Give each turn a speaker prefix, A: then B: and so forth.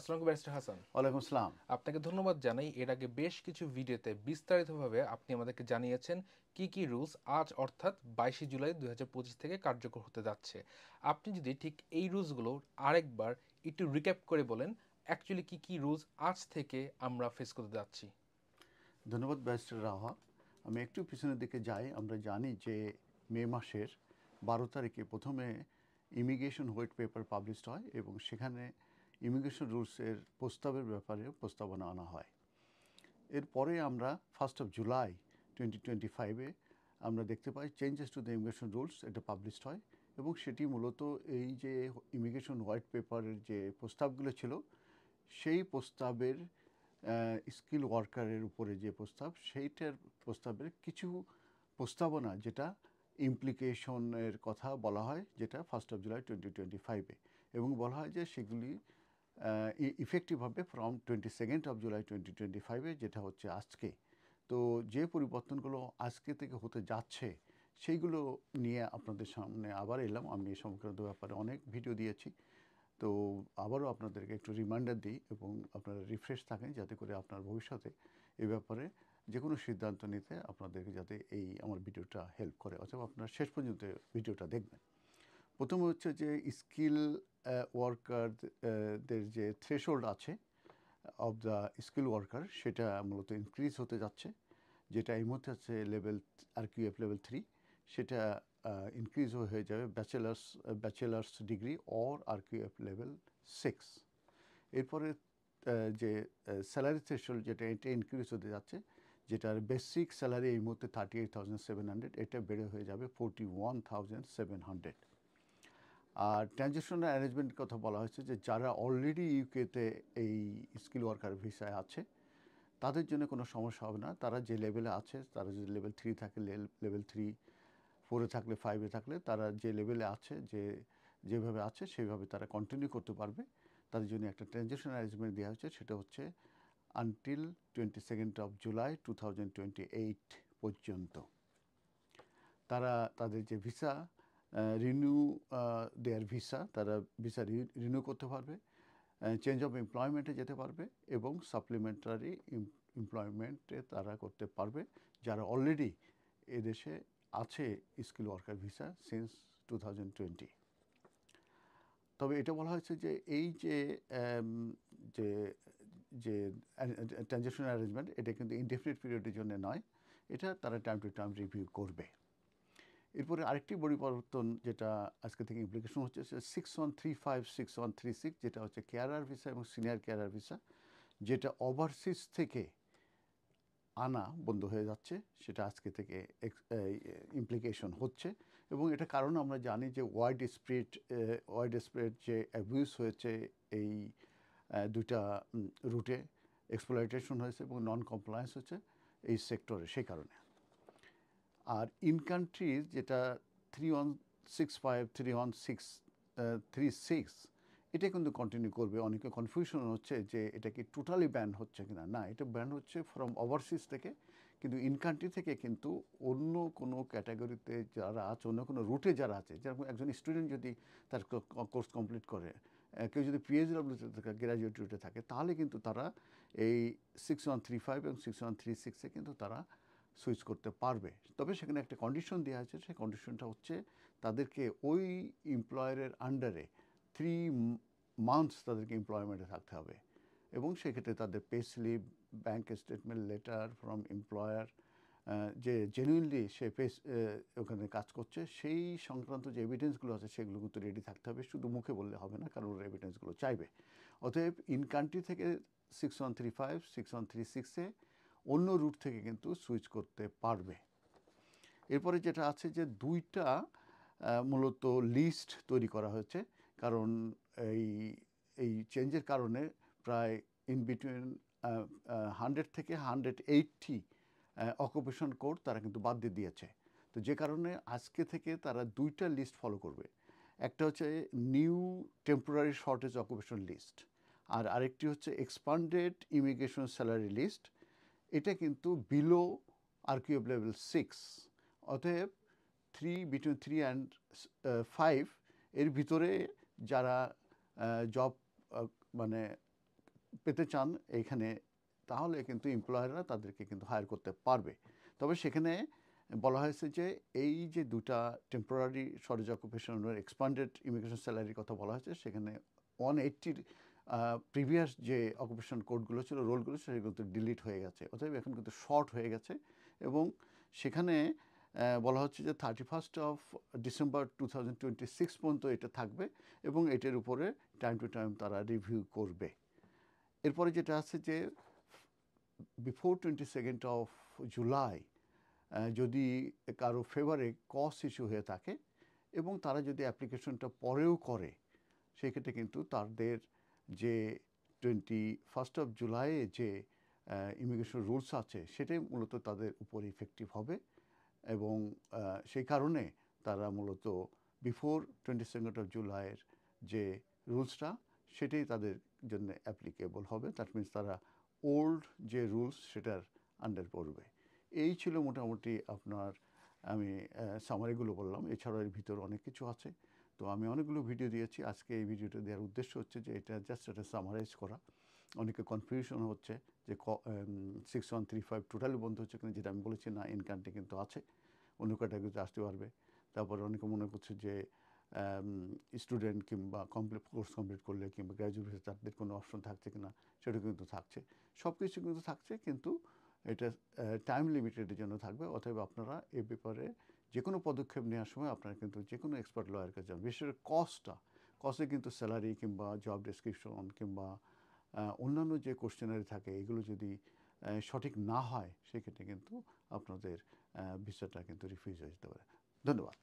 A: আসসালামু আলাইকুম ব্যারিস্টার হাসান।
B: ওয়ালাইকুম আসসালাম।
A: আপনাকে ধন্যবাদ জানাই। এর আগে বেশ কিছু ভিডিওতে বিস্তারিতভাবে আপনি আমাদেরকে জানিয়েছেন কি কি রুলস আজ অর্থাৎ 22 জুলাই 2025 থেকে কার্যকর হতে যাচ্ছে। আপনি যদি ঠিক এই রুলসগুলো আরেকবার একটু রিক্যাপ করে বলেন অ্যাকচুয়ালি কি কি রুলস আজ থেকে আমরা ফেস করতে যাচ্ছি।
B: ধন্যবাদ ব্যারিস্টার রাহা। আমি একটু পিছনের দিকে যাই। আমরা জানি যে মে মাসের 12 তারিখে প্রথমে ইমিগ্রেশন হোয়াইট পেপার পাবলিশড হয় এবং সেখানে ইমিগ্রেশন রুলসের প্রস্তাবের ব্যাপারে প্রস্তাবনা আনা হয়। এরপরে আমরা 1 জুলাই 2025-এ আমরা দেখতে পাই changes to the immigration rules, এটা পাবলিশড হয় এবং সেটি মূলত এই যে ইমিগ্রেশন হোয়াইট পেপারের যে প্রস্তাবগুলো ছিল সেই প্রস্তাবের স্কিল ওয়ার্কারের উপরে যে প্রস্তাব সেইটার প্রস্তাবের কিছু প্রস্তাবনা যেটা ইমপ্লিকেশনের কথা বলা হয়, যেটা 1 জুলাই 2025-এ এবং বলা হয় যে সেগুলি ইফেক্টিভ হবে ফ্রম 22 জুলাই 2025-এ, যেটা হচ্ছে আজকে। তো যে পরিবর্তনগুলো আজকে থেকে হতে যাচ্ছে সেইগুলো নিয়ে আপনাদের সামনে আবার এলাম। আমি এই সংক্রান্ত ব্যাপারে অনেক ভিডিও দিয়েছি, তো আবারও আপনাদেরকে একটু রিমাইন্ডার দিই এবং আপনারা রিফ্রেশ থাকেন যাতে করে আপনার ভবিষ্যতে এই ব্যাপারে যে কোনো সিদ্ধান্ত নিতে আপনাদেরকে যাতে এই আমার ভিডিওটা হেল্প করে, অথবা আপনারা শেষ পর্যন্ত ভিডিওটা দেখবেন। প্রথমে হচ্ছে যে স্কিল ওয়ার্কারদের যে থ্রেশহোল্ড আছে অফ দ্য স্কিল ওয়ার্কার, সেটা মূলত ইনক্রিজ হতে যাচ্ছে, যেটা এই মুহূর্তে আছে লেভেল আরকিউএফ লেভেল 3, সেটা ইনক্রিজ হয়ে যাবে bachelor's degree or RQF level 6। এরপরে যে স্যালারি থ্রেশহোল্ড যেটা এটা ইনক্রিজ হতে যাচ্ছে, যেটার বেসিক স্যালারি এই মুহূর্তে 38,700, এটা বেড়ে হয়ে যাবে 41,700। আর ট্রানজিশনাল অ্যারেঞ্জমেন্টের কথা বলা হয়েছে যে যারা অলরেডি ইউকেতে এই স্কিল ওয়ার্কার ভিসায় আছে তাদের জন্য কোনো সমস্যা হবে না। তারা যে লেভেলে আছে, তারা যদি লেভেল 3 থাকে, লেভেল 3, 4-এ থাকলে, 5-এ থাকলে, তারা যে লেভেলে আছে, যেভাবে আছে সেইভাবে তারা কন্টিনিউ করতে পারবে। তাদের জন্য একটা ট্রানজিশনাল অ্যারেঞ্জমেন্ট দেওয়া হয়েছে, সেটা হচ্ছে আনটিল 22 জুলাই 2028 পর্যন্ত তারা তাদের যে ভিসা রিনিউ দেয়ার ভিসা, তারা ভিসা রিনিউ করতে পারবে, চেঞ্জ অফ এমপ্লয়মেন্টে যেতে পারবে এবং সাপ্লিমেন্টারি এমপ্লয়মেন্টে তারা করতে পারবে যারা অলরেডি এদেশে আছে স্কিল ওয়ার্কার ভিসা সিন্স 2020। তবে এটা বলা হয়েছে যে এই যে যে যে ট্রানজিশনাল অ্যারেঞ্জমেন্ট, এটা কিন্তু ইনডেফিনিট পিরিয়ডের জন্য নয়, এটা তারা টাইম টু টাইম রিভিউ করবে। এরপরে আরেকটি পরিবর্তন যেটা আজকে থেকে ইমপ্লিকেশন হচ্ছে 6135, 6136, যেটা হচ্ছে কেয়ারার ভিসা এবং সিনিয়র কেয়ারার ভিসা, যেটা ওভারসিজ থেকে আনা বন্ধ হয়ে যাচ্ছে, সেটা আজকে থেকে ইমপ্লিকেশন হচ্ছে। এবং এটা কারণ আমরা জানি যে ওয়াইড স্প্রেড যে অ্যাবিউজ হয়েছে এই দুইটা রুটে, এক্সপ্লয়টেশন হয়েছে এবং নন কমপ্লায়েন্স হচ্ছে এই সেক্টরে, সেই কারণে। আর ইন কান্ট্রিজ যেটা 3165, 31636, এটা কিন্তু কন্টিনিউ করবে। অনেকে কনফিউশন হচ্ছে যে এটা কি টোটালি ব্যান হচ্ছে কিনা। না, এটা ব্যান হচ্ছে ফ্রম ওভারসিজ থেকে, কিন্তু ইন কান্ট্রি থেকে কিন্তু অন্য কোনো ক্যাটাগরিতে যারা আছে, অন্য কোনো রুটে যারা আছে, যেরকম একজন স্টুডেন্ট যদি তার কোর্স কমপ্লিট করে, কেউ যদি পিএইচডব্লিউতে থাকে, গ্র্যাজুয়েট রুটে থাকে, তাহলে কিন্তু তারা এই 6135 এবং 6136-এ কিন্তু তারা সুইচ করতে পারবে। তবে সেখানে একটা কন্ডিশন দেওয়া আছে, সেই কন্ডিশনটা হচ্ছে তাদেরকে ওই এমপ্লয়ারের আন্ডারে 3 মান্থস তাদেরকে এমপ্লয়মেন্টে থাকতে হবে এবং সেক্ষেত্রে তাদের pay slip, bank statement, letter from employer, যে জেনুইনলি সে ওখানে কাজ করছে, সেই সংক্রান্ত যে এভিডেন্সগুলো আছে সেগুলো কিন্তু রেডি থাকতে হবে। শুধু মুখে বললে হবে না, কারণ ওরা এভিডেন্সগুলো চাইবে। অতএব ইন কান্ট্রি থেকে 6135, 6136-এ অন্য রুট থেকে কিন্তু সুইচ করতে পারবে। এরপরে যেটা আছে যে দুইটা মূলত লিস্ট তৈরি করা হয়েছে, কারণ এই এই চেঞ্জের কারণে প্রায় ইন বিটুইন 100 থেকে 180 অকুপেশন কোড তারা কিন্তু বাদ দিয়ে দিয়েছে। তো যে কারণে আজকে থেকে তারা দুইটা লিস্ট ফলো করবে। একটা হচ্ছে new temporary shortage occupation list, আর আরেকটি হচ্ছে এক্সপান্ডেড ইমিগ্রেশন স্যালারি লিস্ট। এটা কিন্তু বিলো আরকিউএফ লেভেল 6, অতএব বিটুইন 3 অ্যান্ড 5 এর ভিতরে যারা জব মানে পেতে চান এইখানে, তাহলে কিন্তু এমপ্লয়াররা তাদেরকে কিন্তু হায়ার করতে পারবে। তবে সেখানে বলা হয়েছে যে এই যে দুটা টেম্পোরারি শর্টেজ অকুপেশনের এক্সপান্ডেড ইমিগ্রেশন স্যালারির কথা বলা হয়েছে, সেখানে 180 প্রিভিয়াস যে অকুপেশন কোডগুলো ছিল, রোলগুলো, সেগুলো কিন্তু ডিলিট হয়ে গেছে, অতএব এখন কিন্তু শর্ট হয়ে গেছে। এবং সেখানে বলা হচ্ছে যে 31 ডিসেম্বর 2026 পর্যন্ত এটা থাকবে এবং এটার উপরে টাইম টু টাইম তারা রিভিউ করবে। এরপরে যেটা আছে যে বিফোর 22 জুলাই যদি কারো ফেভারে কস ইস্যু হয়ে থাকে এবং তারা যদি অ্যাপ্লিকেশনটা পরেও করে, সেক্ষেত্রে কিন্তু তাদের যে 21 জুলাইয়ে যে ইমিগ্রেশন রুলস আছে সেটাই মূলত তাদের উপর ইফেক্টিভ হবে। এবং সেই কারণে তারা মূলত বিফোর 22 জুলাইয়ের যে রুলসটা, সেটাই তাদের জন্য অ্যাপ্লিকেবল হবে। দ্যাট মিনস তারা ওল্ড যে রুলস সেটার আন্ডার পড়বে। এই ছিল মোটামুটি আপনার, আমি সামারিগুলো বললাম, এছাড়াও এর ভিতর অনেক কিছু আছে। তো আমি অনেকগুলো ভিডিও দিয়েছি, আজকে এই ভিডিওটা দেওয়ার উদ্দেশ্য হচ্ছে যে এটা জাস্ট একটা সামারাইজ করা। অনেকে কনফিউশন হচ্ছে যে 6135 টোটালি বন্ধ হচ্ছে কিনা, যেটা আমি বলেছি না, ইন কান্ট্রি কিন্তু আছে, অন্য ক্যাটাগরিতে আসতে পারবে। তারপরে অনেকে মনে করছে যে স্টুডেন্ট কিংবা কোর্স কমপ্লিট করলে কিংবা গ্র্যাজুয়েট তাদের কোনো অপশন থাকছে কিনা, সেটা কিন্তু থাকছে, সব কিছু কিন্তু থাকছে, কিন্তু এটা টাইম লিমিটেডের জন্য থাকবে। অতএব আপনারা এ ব্যাপারে যে কোনো পদক্ষেপ নেওয়ার সময় আপনারা কিন্তু যে কোনো এক্সপার্ট লয়ার কাছে যান। বিশেষ করে কস্টে কিন্তু স্যালারি কিংবা জব ডেসক্রিপশন কিংবা অন্যান্য যে কোশ্চেনারি থাকে, এগুলো যদি সঠিক না হয়, সেক্ষেত্রে কিন্তু আপনাদের ভিসাটা কিন্তু রিফিউজ হয়ে যেতে পারে। ধন্যবাদ।